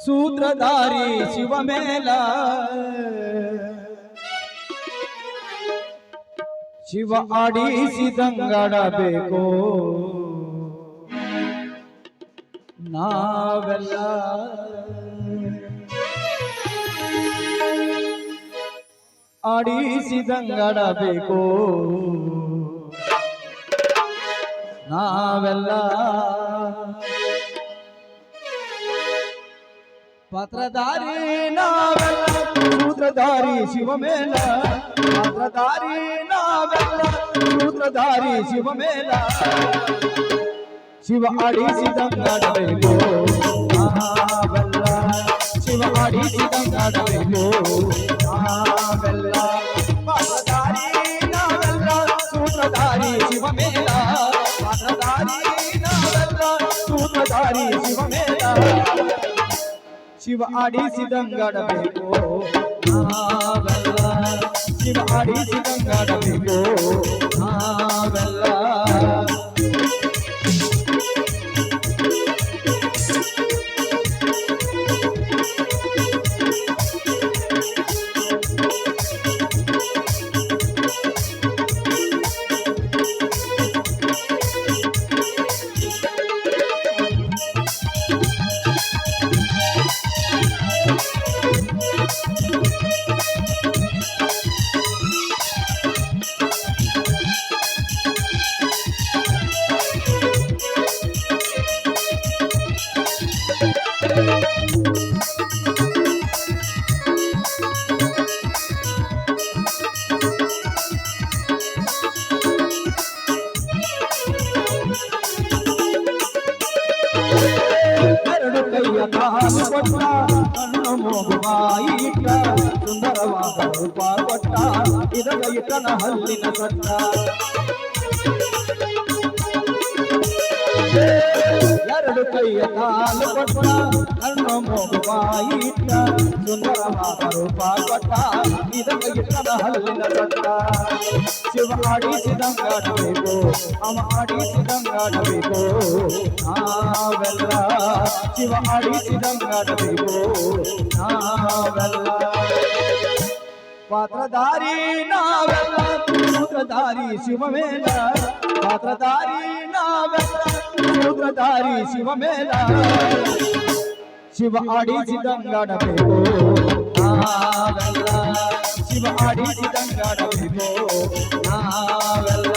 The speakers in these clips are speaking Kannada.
ಸೂತ್ರಧಾರಿ ಶಿವಮೇಲ ಶಿವ ಆಡಿಸಿದಂಗಾಡಬೇಕು ನಾವೆಲ್ಲ ಆಡಿಸಿದಂಗಾಡಬೇಕು ನಾವೆಲ್ಲ ಪಾತ್ರಧಾರಿ ನಾವೆಲ್ಲ ಸೂತ್ರಧಾರಿ ಶಿವಮೇಲ ಪಾತ್ರಧಾರಿ ನಾವೆಲ್ಲ ಸೂತ್ರಧಾರಿ ಶಿವಮೇಲ ಶಿವ ಆಡಿಸಿದಂಗಾಡಬೇಕು ನಾವೆಲ್ಲ ಶಿವ ಆಡಿಸಿದಂಗಾಡಬೇಕು ನಾವೆಲ್ಲ ಪಾತ್ರಧಾರಿ ನಾವೆಲ್ಲ ಸೂತ್ರಧಾರಿ ಶಿವಮೇಲ ಪಾತ್ರಧಾರಿ ನಾವೆಲ್ಲ ಸೂತ್ರಧಾರಿ ಶಿವಮೇಲ ಶಿವ ಆಡಿಸಿದಂಗಾಡಬೇಕು ನಾವೆಲ್ಲ ಶಿವ ಆಡಿಸಿದಂಗಾಡಬೇಕು ನಾವೆಲ್ಲ ಕೊಟ್ಟ ಕಣ್ಣು ಮೂಗು ಬಾಯಿ ಇಟ್ಟ ಸುಂದರವಾದ ರೂಪ ಕೊಟ್ಟ ಇದರ ಇಟ್ಟನ ಹಲ್ಲಿನ ಸಟ್ಟ ಎರಡು ಕೈಯ ಕಾಲು ಕೊಟ್ಟ ಕಣ್ಣು ಮೂಗು ಬಾಯಿ ಇಟ್ಟ ಸುಂದರವಾದ ರೂಪ ಕೊಟ್ಟ ಇದರ ಇಟ್ಟನ ಹಲ್ಲಿನ ಸಟ್ಟ ಶಿವ ಆಡಿಸಿದಂಗಾಡಬೇಕು ಅವ ಆಡಿಸಿದಂಗಾಡಬೇಕು ನಾವೆಲ್ಲ ಶಿವ ಆಡಿಸಿದಂಗಾಡಬೇಕು ನಾವೆಲ್ಲ ಪಾತ್ರಧಾರಿ ನಾವೆಲ್ಲ ಸೂತ್ರಧಾರಿ ಶಿವಮೇಲ ಪಾತ್ರಧಾರಿ ನಾವೆಲ್ಲ ಸೂತ್ರಧಾರಿ ಶಿವಮೇಲ ಶಿವ ಆಡಿಸಿದಂಗಾಡಬೇಕು ನಾವೆಲ್ಲ ಶಿವ ಆಡಿಸಿದಂಗಾಡಬೇಕು ನಾವೆಲ್ಲ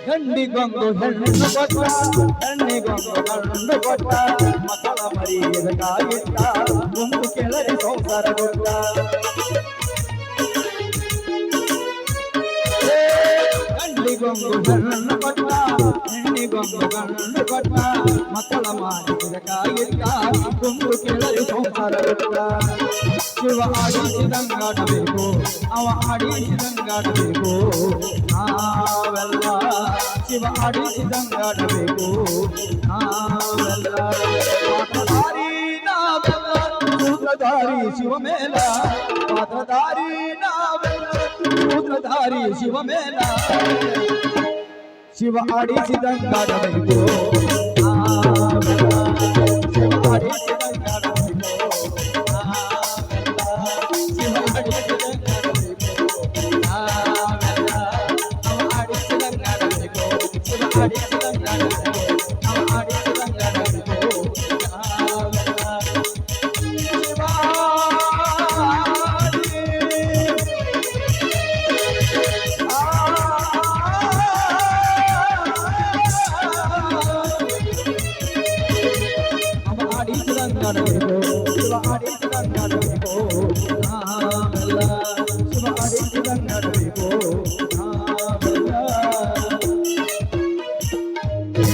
ಗಂಡಿಗೊಂದು ಹೆಣ್ಣು ಕೊಟ್ಟ ಹೆಣ್ಣಿಗೊಂದು ಗಂಡು ಕೊಟ್ಟ ಮಕ್ಕಳ ಮರಿಯದ ಕಾಯಿಟ್ಟ ಒಂದು ಕೆಳಗೆ ಸಂಸಾರ ಕೊಟ್ಟ ಗಂಡಿಗೊಂದು ಹೆಣ್ಣು ಕೊಟ್ಟ ಹೆಣ್ಣಿಗೊಂದು ಗಂಡು ಕೊಟ್ಟ ಮಕ್ಕಳ ಮರಿಯದ ಕಾಯಿಟ್ಟ ಒಂದು ಕೆಳಗೆ ಸಂಸಾರ ಕೊಟ್ಟ ಶಿವ ಆಡಿಸಿದಂಗಾಡಬೇಕು ಅವ ಆಡಿಸಿದಂಗಾಡಬೇಕು ನಾವೆಲ್ಲ ಶಿವ ಆಡಿಸಿದಂಗಾಡಬೇಕು ನಾವೆಲ್ಲ ಪಾತ್ರಧಾರಿ ನಾವೆಲ್ಲ ಸೂತ್ರಧಾರಿ ಶಿವಮೇಲ ಪಾತ್ರಧಾರಿ ನಾವೆಲ್ಲ ಸೂತ್ರಧಾರಿ ಶಿವಮೇಲ ಶಿವ ಆಡಿಸಿದಂಗಾಡಬೇಕು ನಾವೆಲ್ಲ ಶಿವ ಆಡಿಸಿದಂಗಾಡಬೇಕು ಆಡಿಸಿದಂಗಾಡಬೇಕು